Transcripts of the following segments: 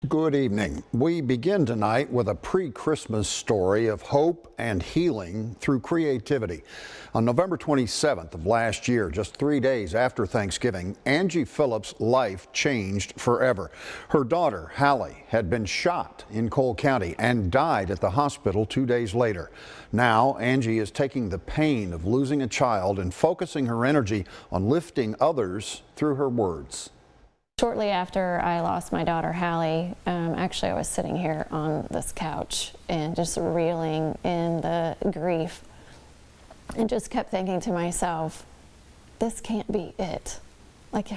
Good evening. We begin tonight with a pre-Christmas story of hope and healing through creativity. On November 27th of last year, just 3 days after Thanksgiving, Angie Phillips' life changed forever. Her daughter, Hallie, had been shot in Cole County and died at the hospital 2 days later. Now, Angie is taking the pain of losing a child and focusing her energy on lifting others through her words. Shortly after I lost my daughter, Hallie, actually I was sitting here on this couch and just reeling in the grief and just kept thinking to myself, this can't be it. Like,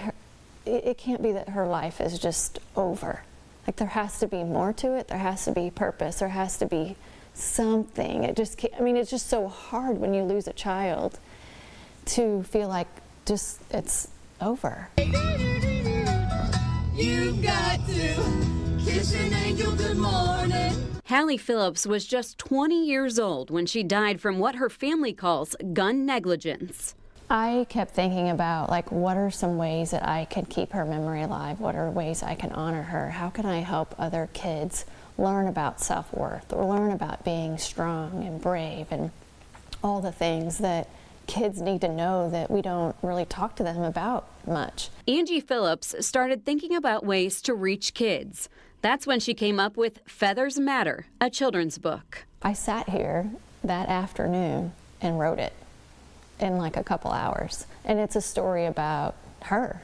it can't be that her life is just over. Like, there has to be more to it. There has to be purpose. There has to be something. It just can't, I mean, it's just so hard when you lose a child to feel like just it's over. You've got to kiss an angel good morning. Hallie Phillips was just 20 years old when she died from what her family calls gun negligence. I kept thinking about, like, what are some ways that I can keep her memory alive? What are ways I can honor her? How can I help other kids learn about self-worth or learn about being strong and brave and all the things that kids need to know that we don't really talk to them about much. Angie Phillips started thinking about ways to reach kids. That's when she came up with Feathers Matter, a children's book. I sat here that afternoon and wrote it in like a couple hours. And it's a story about her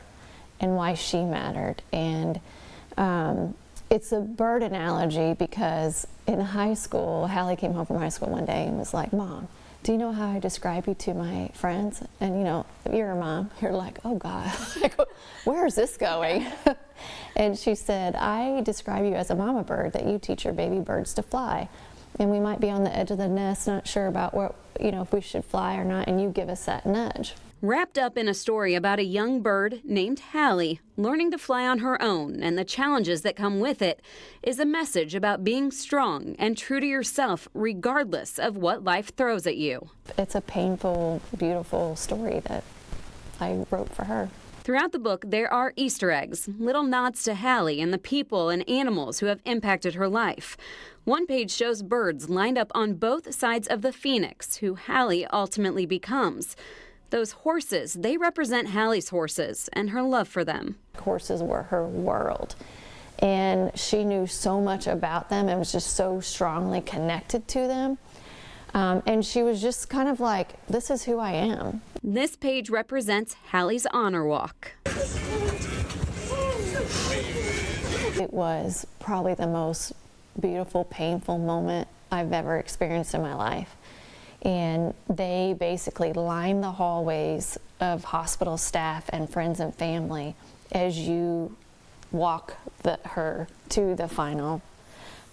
and why she mattered. And it's a bird analogy because in high school, Hallie came home from high school one day and was like, "Mom, do you know how I describe you to my friends?" And you know, if you're a mom, you're like, "Oh God, where is this going?" And she said, "I describe you as a mama bird that you teach your baby birds to fly. And we might be on the edge of the nest, not sure about what, you know, if we should fly or not, and you give us that nudge." Wrapped up in a story about a young bird named Hallie learning to fly on her own and the challenges that come with it is a message about being strong and true to yourself regardless of what life throws at you. It's a painful, beautiful story that I wrote for her. Throughout the book, there are Easter eggs, little nods to Hallie and the people and animals who have impacted her life. One page shows birds lined up on both sides of the phoenix, who Hallie ultimately becomes. Those horses, they represent Hallie's horses and her love for them. Horses were her world, and she knew so much about them and was just so strongly connected to them. And she was just kind of like, this is who I am. This page represents Hallie's honor walk. It was probably the most beautiful, painful moment I've ever experienced in my life. And they basically line the hallways of hospital staff and friends and family as you walk her to the final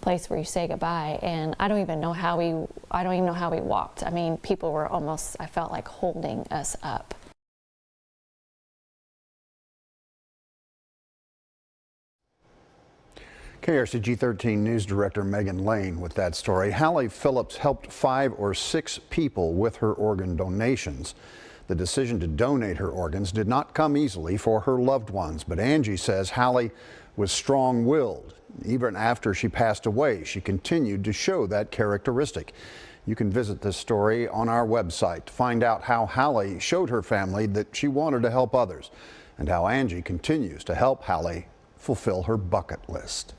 place where you say goodbye. And I don't even know how we walked. I mean, people were almost, I felt like, holding us up. KRCG 13 News Director Meghan Lane with that story. Hallie Phillips helped 5 or 6 people with her organ donations. The decision to donate her organs did not come easily for her loved ones, but Angie says Hallie was strong-willed. Even after she passed away, she continued to show that characteristic. You can visit this story on our website to find out how Hallie showed her family that she wanted to help others and how Angie continues to help Hallie fulfill her bucket list.